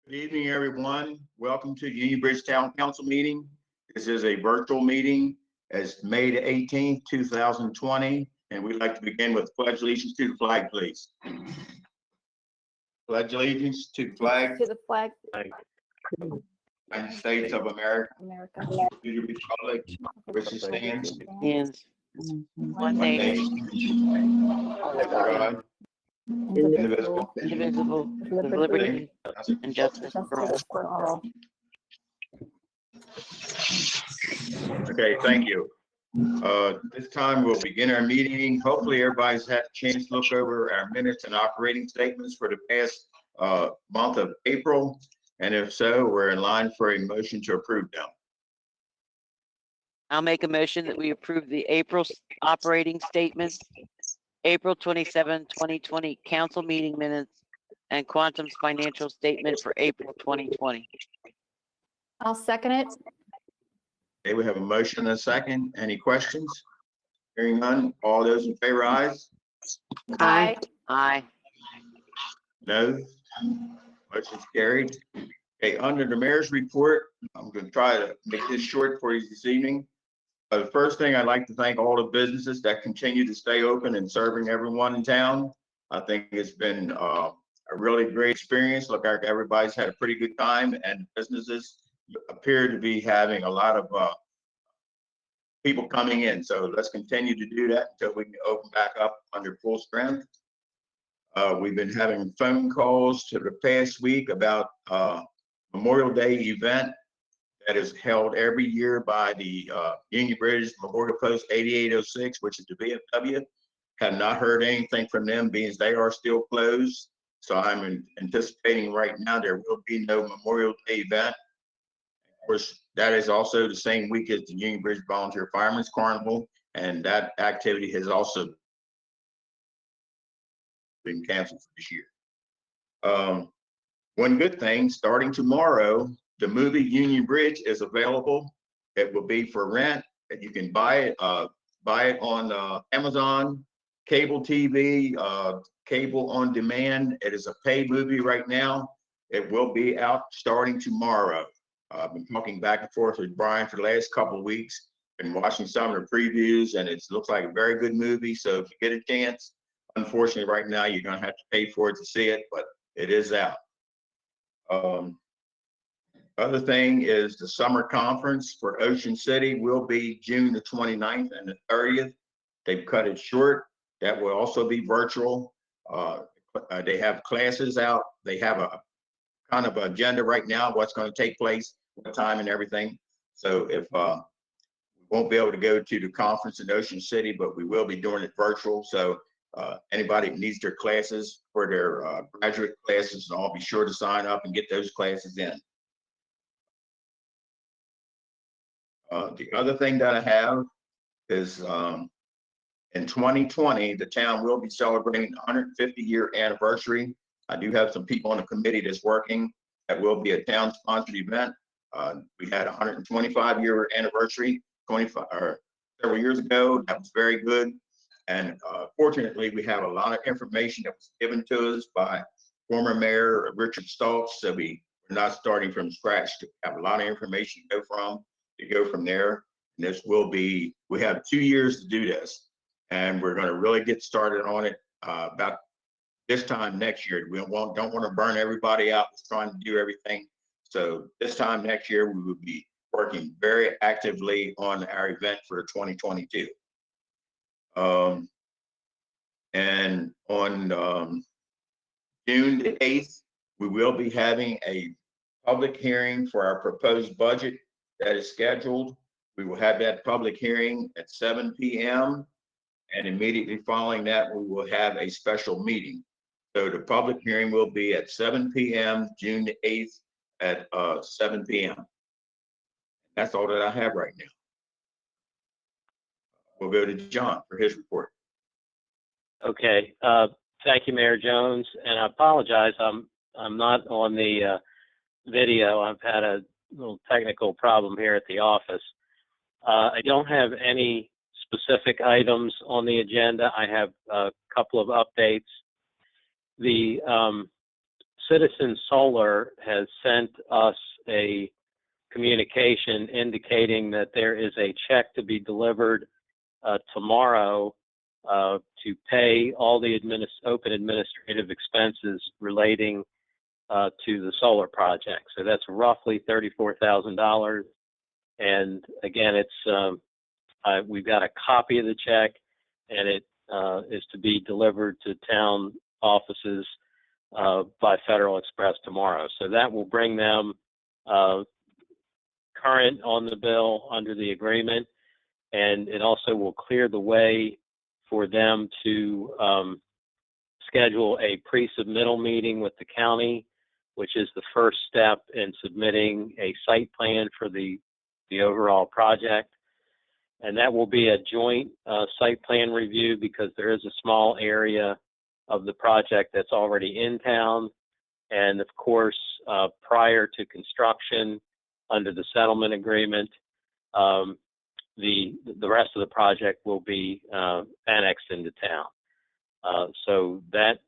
Good evening, everyone. Welcome to Union Bridge Town Council meeting. This is a virtual meeting as May the 18th, 2020, and we'd like to begin with pledge allegiance to the flag, please. Pledge allegiance to the flag. To the flag. United States of America. America. To the republic which stands One nation, under God, indivisible, indivisible, with liberty and justice for all. Justice for all. Okay, thank you. This time we'll begin our meeting. Hopefully everybody's had a chance to look over our minutes and operating statements for the past month of April. And if so, we're in line for a motion to approve them. I'll make a motion that we approve the April operating statements, April 27, 2020 council meeting minutes, and Quantum's financial statement for April 2020. I'll second it. Okay, we have a motion and a second. Any questions? Hearing none. All those in favor, ayes? Aye. Aye. No. Motion's carried. Okay, under the mayor's report, I'm going to try to make this short for you this evening. The first thing, I'd like to thank all the businesses that continue to stay open and serving everyone in town. I think it's been a really great experience. Look like everybody's had a pretty good time, and businesses appear to be having a lot of people coming in. So let's continue to do that until we can open back up under full strength. We've been having phone calls to the past week about Memorial Day event that is held every year by the Union Bridge Memorial Post 8806, which is the VFW. Have not heard anything from them, being as they are still closed. So I'm anticipating right now there will be no Memorial Day event. Of course, that is also the same week as the Union Bridge Volunteer Firemen's Carnival, and that activity has also been canceled for this year. One good thing, starting tomorrow, the movie Union Bridge is available. It will be for rent, and you can buy it on Amazon, cable TV, cable on demand. It is a paid movie right now. It will be out starting tomorrow. I've been talking back and forth with Brian for the last couple of weeks, been watching some of the previews, and it looks like a very good movie. So if you get a chance, unfortunately right now you're gonna have to pay for it to see it, but it is out. Other thing is the summer conference for Ocean City will be June the 29th and the 30th. They've cut it short. That will also be virtual. They have classes out. They have a kind of agenda right now, what's going to take place, what time and everything. So if we won't be able to go to the conference in Ocean City, but we will be doing it virtual. So anybody who needs their classes for their graduate classes, I'll be sure to sign up and get those classes in. The other thing that I have is in 2020, the town will be celebrating the 150-year anniversary. I do have some people on the committee that's working. That will be a town-sponsored event. We had a 125-year anniversary several years ago. That was very good. And fortunately, we have a lot of information that was given to us by former Mayor Richard Stoltz. So we're not starting from scratch. To have a lot of information to go from there. And this will be, we have 2 years to do this. And we're going to really get started on it about this time next year. We don't want to burn everybody out with trying to do everything. So this time next year, we will be working very actively on our event for 2022. And on June the 8th, we will be having a public hearing for our proposed budget that is scheduled. We will have that public hearing at 7 p.m. and immediately following that, we will have a special meeting. So the public hearing will be at 7 p.m. June the 8th at 7 p.m. That's all that I have right now. We'll go to John for his report. Okay, thank you, Mayor Jones, and I apologize. I'm not on the video. I've had a little technical problem here at the office. I don't have any specific items on the agenda. I have a couple of updates. The Citizen Solar has sent us a communication indicating that there is a check to be delivered tomorrow to pay all the open administrative expenses relating to the solar project. So that's roughly $34,000. And again, it's we've got a copy of the check, and it is to be delivered to town offices by Federal Express tomorrow. So that will bring them current on the bill under the agreement, and it also will clear the way for them to schedule a pre-submittal meeting with the county, which is the first step in submitting a site plan for the overall project. And that will be a joint site plan review, because there is a small area of the project that's already in town. And of course, prior to construction, under the settlement agreement, the rest of the project will be annexed into town. So that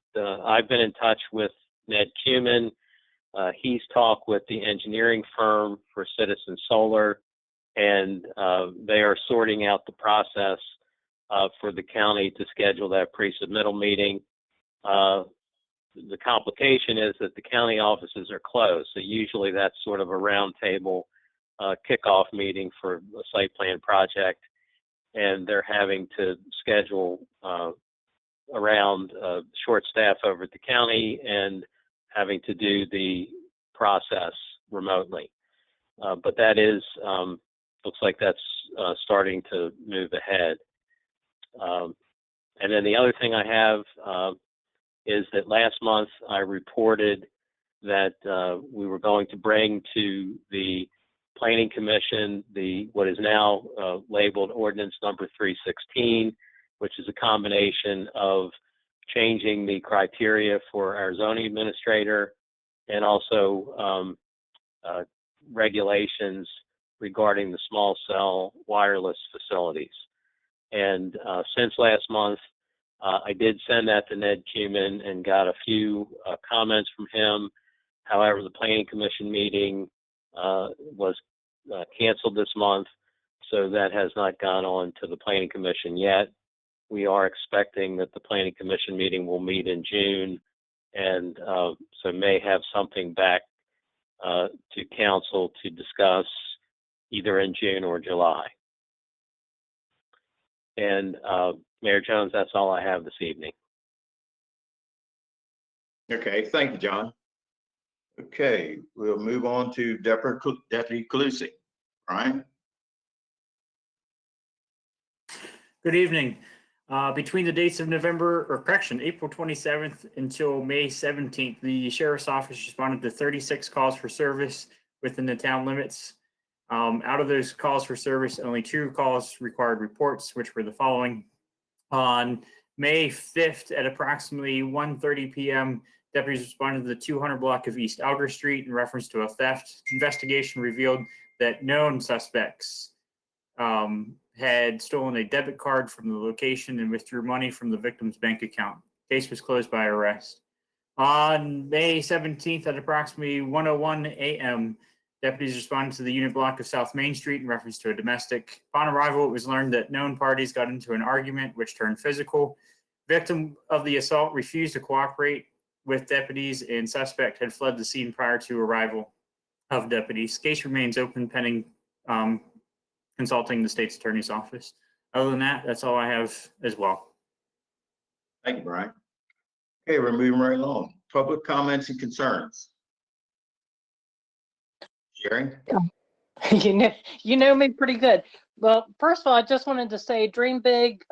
I've been in touch with Ned Cuman. He's talked with the engineering firm for Citizen Solar, and they are sorting out the process for the county to schedule that pre-submittal meeting. The complication is that the county offices are closed, so usually that's sort of a round table kickoff meeting for a site plan project, and they're having to schedule around short staff over at the county and having to do the process remotely. But that is, looks like that's starting to move ahead. And then the other thing I have is that last month I reported that we were going to bring to the Planning Commission what is now labeled Ordinance Number 316, which is a combination of changing the criteria for our zoning administrator and also regulations regarding the small cell wireless facilities. And since last month, I did send that to Ned Cuman and got a few comments from him. However, the Planning Commission meeting was canceled this month, so that has not gone on to the Planning Commission yet. We are expecting that the Planning Commission meeting will meet in June, and so may have something back to council to discuss either in June or July. And Mayor Jones, that's all I have this evening. Okay, thank you, John. Okay, we'll move on to Deputy Calusi. Brian? Good evening. Between the dates of April 27th until May 17th, the Sheriff's Office responded to 36 calls for service within the town limits. Out of those calls for service, only 2 calls required reports, which were the following. On May 5th at approximately 1:30 p.m., deputies responded to the 200 block of East Alger Street in reference to a theft. Investigation revealed that known suspects had stolen a debit card from the location and withdrew money from the victim's bank account. Case was closed by arrest. On May 17th at approximately 1:01 a.m., deputies responded to the unit block of South Main Street in reference to a domestic. Upon arrival, it was learned that known parties got into an argument which turned physical. Victim of the assault refused to cooperate with deputies, and suspect had fled the scene prior to arrival of deputies. Case remains open pending consulting the state's attorney's office. Other than that, that's all I have as well. Thank you, Brian. Okay, we're moving right along. Public comments and concerns. Sherry? You know me pretty good. Well, first of all, I just wanted to say dream big.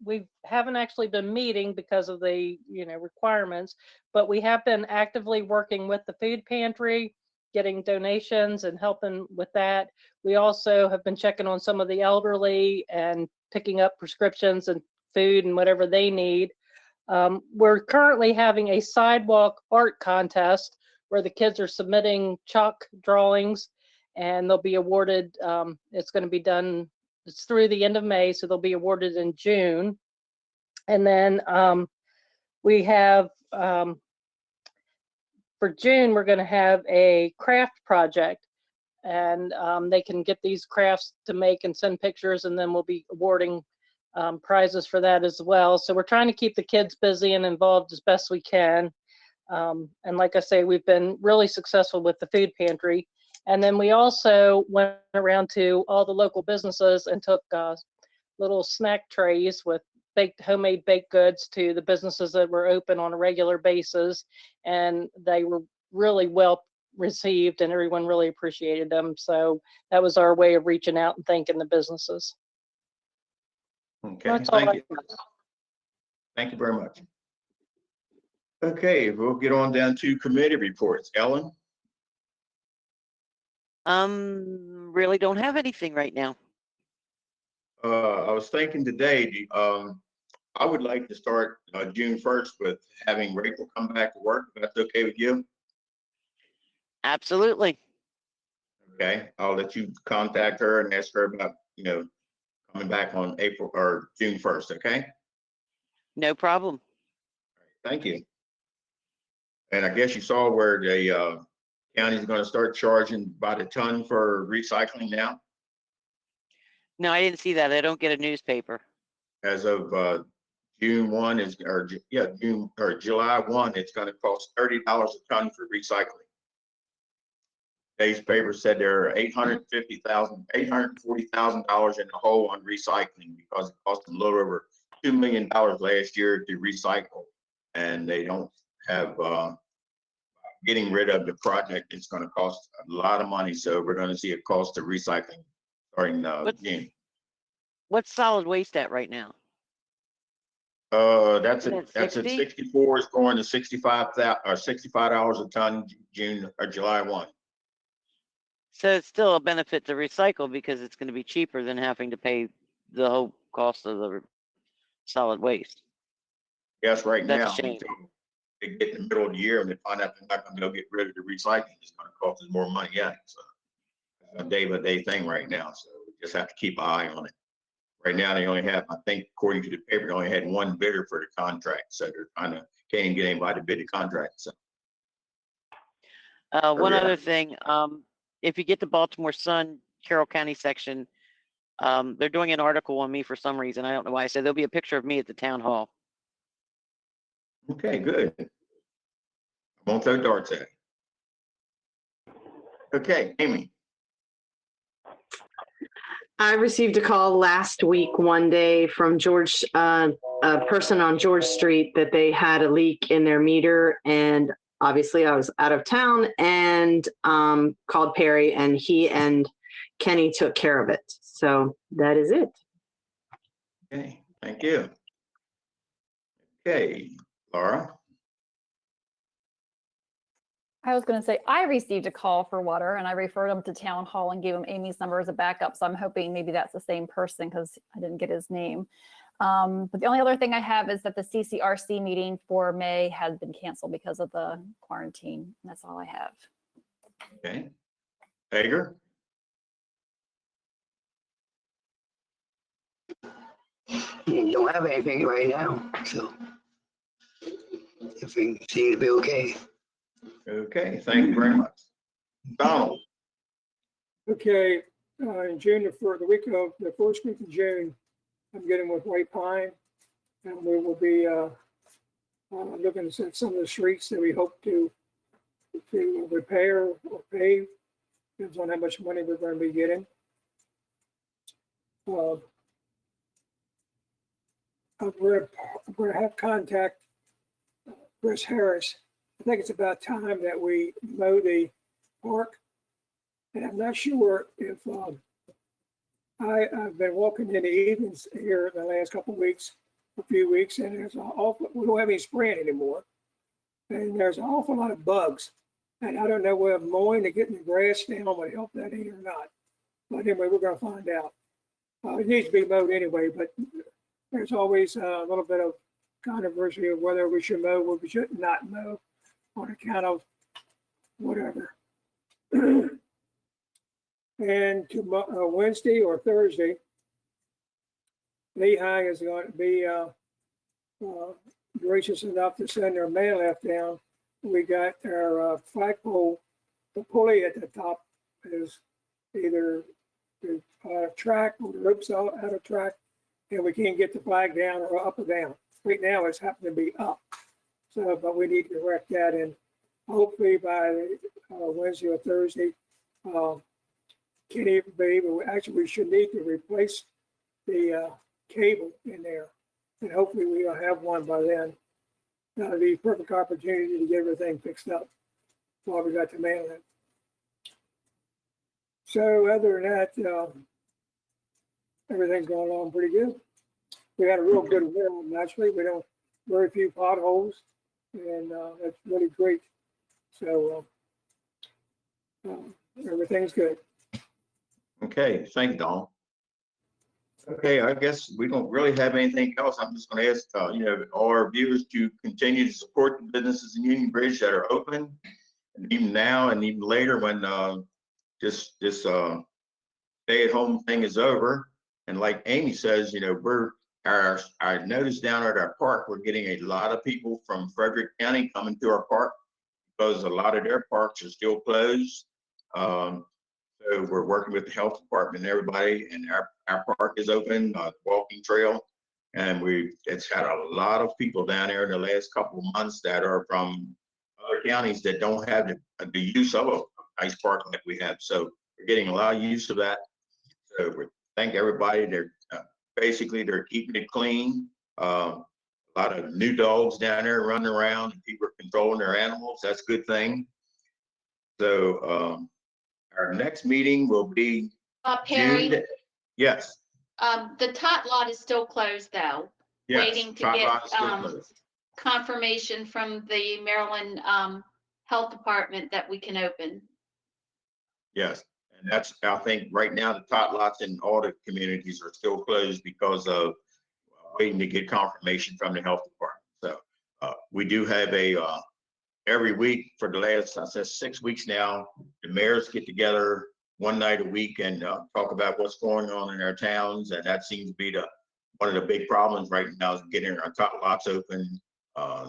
We haven't actually been meeting because of the requirements, but we have been actively working with the food pantry, getting donations and helping with that. We also have been checking on some of the elderly and picking up prescriptions and food and whatever they need. We're currently having a sidewalk art contest where the kids are submitting chalk drawings and they'll be awarded. It's going to be done, it's through the end of May, so they'll be awarded in June. And then we have for June, we're going to have a craft project, and they can get these crafts to make and send pictures, and then we'll be awarding prizes for that as well. So we're trying to keep the kids busy and involved as best we can. And like I say, we've been really successful with the food pantry. And then we also went around to all the local businesses and took little snack trays with homemade baked goods to the businesses that were open on a regular basis. And they were really well received and everyone really appreciated them. So that was our way of reaching out and thanking the businesses. Okay, That's all thank I you. have. Thank you very much. Okay, we'll get on down to committee reports. Ellen? Really don't have anything right now. I was thinking today, I would like to start June 1st with having Rachel come back to work, if that's okay with you. Absolutely. Okay, I'll let you contact her and ask her about, coming back on April or June 1st, okay? No problem. Thank you. And I guess you saw where the county's gonna start charging by the ton for recycling now. No, I didn't see that. I don't get a newspaper. As of June 1 June or July 1, it's gonna cost $30 a ton for recycling. Today's paper said there are $840,000 in the hole on recycling because it cost them a little over $2 million last year to recycle. And they don't have, getting rid of the project, it's gonna cost a lot of money. So we're gonna see a cost of recycling starting June. What's solid waste at right now? That's Isn't at it that's at 60? 64, it's going to $65 a ton, June or July 1. So it's still a benefit to recycle because it's going to be cheaper than having to pay the whole cost of the solid waste. Yes, right That's a now, shame. until they get in the middle of the year and they find out they're not gonna go get rid of the recycling, it's gonna cost us more money yet. So it's a day-by-day thing right now, so we just have to keep an eye on it. Right now, they only have, I think, according to the paper, they only had one bidder for the contract, so they're can't even get anybody to bid the contract, so. One yeah. other thing, if you get the Baltimore Sun Carroll County section, they're doing an article on me for some reason. I don't know why. So there'll be a picture of me at the town hall. Okay, good. I won't throw darts at it. Okay, Amy. I received a call last week, one day, from George, a person on George Street, that they had a leak in their meter, and obviously I was out of town and called Perry, and he and Kenny took care of it. So that is it. Okay, thank you. Okay, Laura. I was going to say, I received a call for water and I referred them to town hall and gave them Amy's number as a backup. So I'm hoping maybe that's the same person because I didn't get his name. But the only other thing I have is that the CCRC meeting for May has been canceled because of the quarantine. And that's all I have. Okay. Hager. Don't have anything right now, so everything seems to be okay. Okay, thank you very much. Donald. Okay, in June, for the first week of June, I'm getting with White Pine, and we will be looking at some of the streets that we hope to repair or pave. Depends on how much money we're going to be getting. I'm going to have contact Chris Harris. I think it's about time that we mow the park. And I'm not sure if I've been walking in the evenings here the last couple of weeks, a few weeks, and there's we don't have any spraying anymore. And there's an awful lot of bugs. And I don't know whether mowing to getting the grass down would help that any or not. But anyway, we're going to find out. It needs to be mowed anyway, but there's always a little bit of controversy of whether we should mow or we should not mow on account of whatever. And Wednesday or Thursday, Lehigh is going to be gracious enough to send their mail left down we got our flagpole, the pulley at the top is either the track or the ropes out of track, and we can't get the flag down or up or down. Right now, it's happened to be up. So, but we need to correct that, and hopefully by Wednesday or Thursday, can't even be, but actually we should need to replace the cable in there, and hopefully we'll have one by then. That'll be a perfect opportunity to get everything fixed up while we got the mail in. So other than that, everything's going on pretty good. We had a real good winter, naturally. We don't very few potholes, and that's really great. So everything's good. Okay, thank you, Don. Okay, I guess we don't really have anything else. I'm just going to ask, all our viewers to continue to support the businesses in Union Bridge that are open, and even now and even later when this stay-at-home thing is over. And like Amy says, I noticed down at our park, we're getting a lot of people from Frederick County coming to our park because a lot of their parks are still closed. So we're working with the health department and everybody, and our park is open, walking trail. And it's had a lot of people down there in the last couple of months that are from other counties that don't have the use of a nice park like we have. So we're getting a lot of use of that. So we thank everybody. They're keeping it clean. A lot of new dogs down there running around, and people are controlling their animals. That's a good thing. So our next meeting will be Perry, June. Yes. the tot lot is still closed though. Yes. Waiting to Tot get, lot is still closed. confirmation from the Maryland Health Department that we can open. Yes, and that's, I think right now the tot lots in all the communities are still closed because of waiting to get confirmation from the health department. So we do have every week for the last, 6 weeks now, the mayors get together one night a week and talk about what's going on in our towns. And that seems to be one of the big problems right now is getting our tot lots open.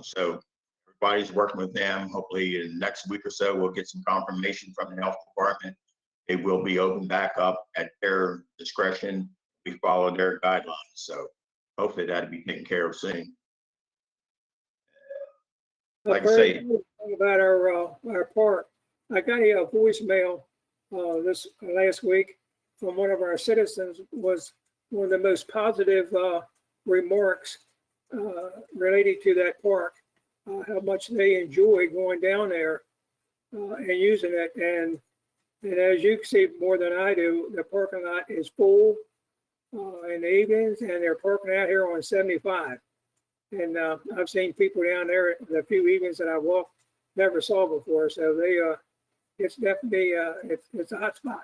So everybody's working with them. Hopefully in the next week or so, we'll get some confirmation from the health department. They will be opened back up at their discretion. We follow their guidelines. So hopefully that'll be taken care of soon. Like I say, about our park, I got a voicemail this last week from one of our citizens. Was one of the most positive remarks related to that park, how much they enjoy going down there and using it. And as you can see more than I do, the parking lot is full in the evenings, and they're parking out here on 75. And I've seen people down there the few evenings that I walked, never saw before. So it's definitely, it's a hot spot.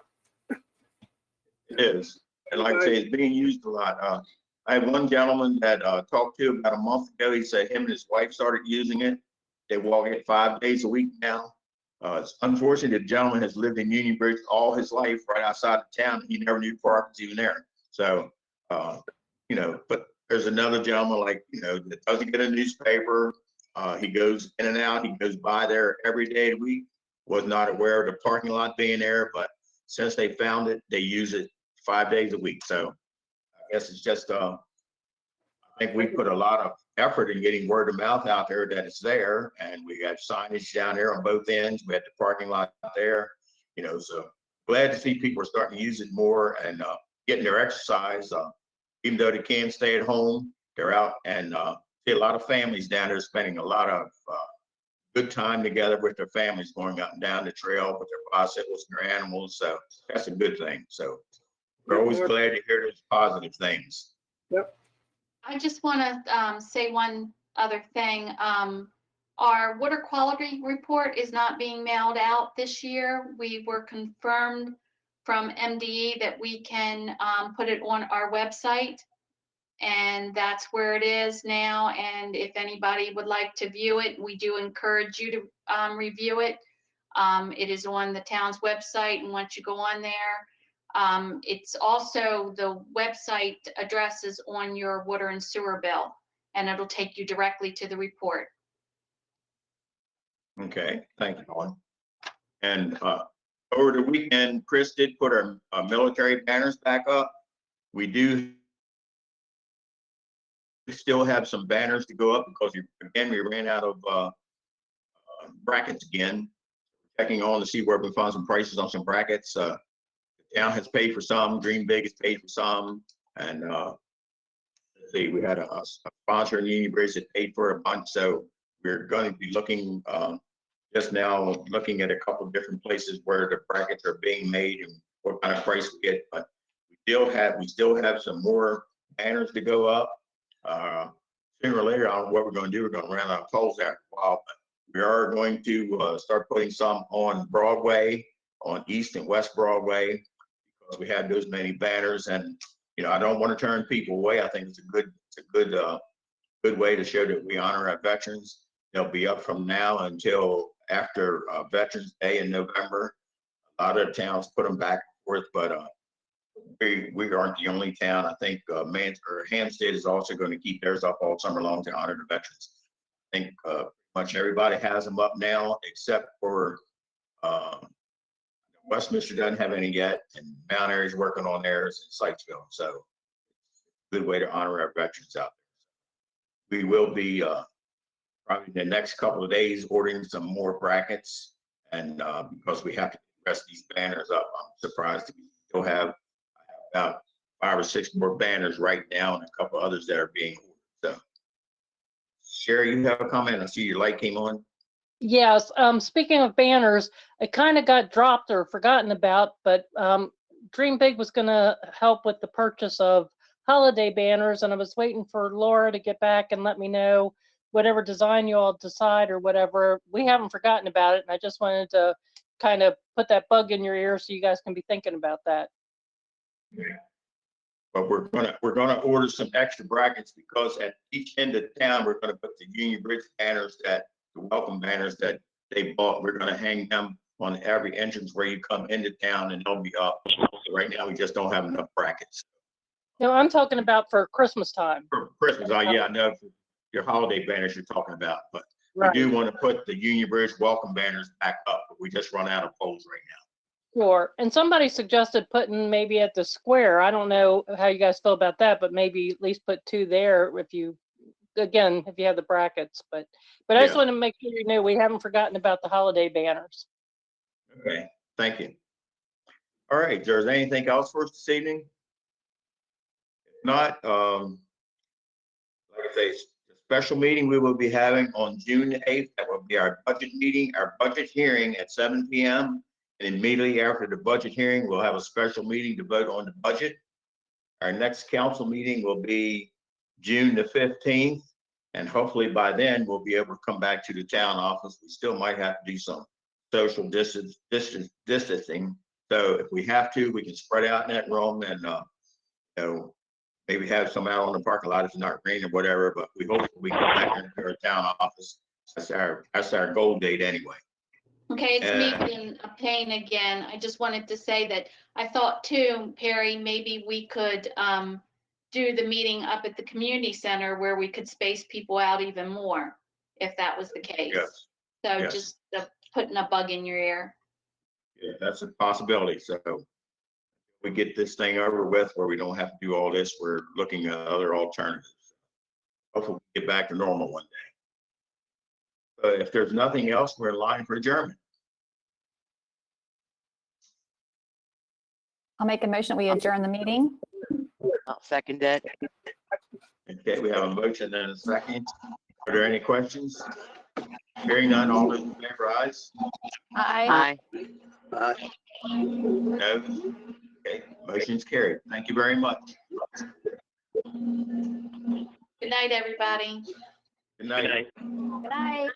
it is. And like I say, it's being used a lot. I had one gentleman that talked to about a month ago. He said him and his wife started using it. They walk it 5 days a week now. It's unfortunate the gentleman has lived in Union Bridge all his life, right outside of town. He never knew park was even there. So, but there's another gentleman that doesn't get a newspaper. He goes in and out. He goes by there every day of the week. Was not aware of the parking lot being there, but since they found it, they use it 5 days a week. So I guess it's just, I think we put a lot of effort in getting word of mouth out there that it's there, and we got signage down there on both ends. We had the parking lot out there, so glad to see people are starting to use it more and getting their exercise. Even though they can't stay at home, they're out, and see a lot of families down there spending a lot of good time together with their families, going up and down the trail with their bicycles and their animals. So that's a good thing. So we're always glad to hear those positive things. Yep. I just want to say one other thing. Our water quality report is not being mailed out this year. We were confirmed from MDE that we can put it on our website, and that's where it is now. And if anybody would like to view it, we do encourage you to review it. It is on the town's website, and once you go on there, it's also the website address is on your water and sewer bill, and it'll take you directly to the report. Okay, thank you, Dawn. And over the weekend, Chris did put our military banners back up. We do still have some banners to go up because we ran out of brackets again. Checking on to see where we can find some prices on some brackets. The town has paid for some, Dream Big has paid for some, and let's see, we had a sponsor in Union Bridge that paid for a bunch, so we're going to be looking just now, looking at a couple of different places where the brackets are being made and what kind of price we get. But we still have some more banners to go up. Sooner or later, I don't know what we're going to do. We're going to run out of poles after a while, but we are going to start putting some on Broadway, on East and West Broadway, because we have those many banners. And I don't want to turn people away. I think it's a good way to show that we honor our veterans. They'll be up from now until after Veterans Day in November. A lot of towns put them back and forth, but we aren't the only town. I think Hampstead is also going to keep theirs up all summer long to honor the veterans. I think much everybody has them up now, except for Westminster doesn't have any yet, and Mount Airy's working on theirs in Sykesville. So, good way to honor our veterans out there. We will be probably in the next couple of days ordering some more brackets, and because we have to rest these banners up, I'm surprised that we still have about 5 or 6 more banners right now, and a couple others that are being ordered. So, Sherry, you have a comment? I see your light came on. Yes, speaking of banners, it kind of got dropped or forgotten about, but Dream Big was going to help with the purchase of holiday banners, and I was waiting for Laura to get back and let me know whatever design you all decide or whatever. We haven't forgotten about it, and I just wanted to kind of put that bug in your ear so you guys can be thinking about that. Okay. But we're gonna order some extra brackets, because at each end of town we're gonna put the Union Bridge banners, the welcome banners that they bought. We're gonna hang them on every entrance where you come into town, and they'll be up. So right now we just don't have enough brackets. No, I'm talking about for Christmas time. For Christmas, yeah, I know your holiday banners you're talking about, but Right. we do want to put the Union Bridge welcome banners back up, but we just run out of poles right now. Sure. And somebody suggested putting maybe at the square. I don't know how you guys feel about that, but maybe at least put 2 there if you have the brackets. But I just Yeah. want to make sure you know we haven't forgotten about the holiday banners. Okay, thank you. All right, is there anything else for us this evening? If not, like I say, the special meeting we will be having on June 8th. That will be our budget meeting, our budget hearing at 7 p.m. And immediately after the budget hearing, we'll have a special meeting to vote on the budget. Our next council meeting will be June the 15th. And hopefully by then we'll be able to come back to the town office. We still might have to do some social distancing. So if we have to, we can spread out in that room and maybe have some out on the parking lot if it's not raining or whatever. But we hope we can get back into our town office. That's our goal date anyway. Okay, it's me being a pain again. I just wanted to say that I thought too, Perry, maybe we could do the meeting up at the community center where we could space people out even more, if that was the case. Yes. So Yes. just putting a bug in your ear. Yeah, that's a possibility. So we get this thing over with where we don't have to do all this. We're looking at other alternatives. Hopefully we get back to normal one day. But if there's nothing else, we're in line for adjournment. I'll make a motion, we adjourn the meeting. I'll second that. Okay, we have a motion and a second. Are there any questions? Hearing none, all those in favor, ayes? Aye. Aye. No? Okay, motion's carried. Thank you very much. Good night, everybody. Good night. Good night. Good night.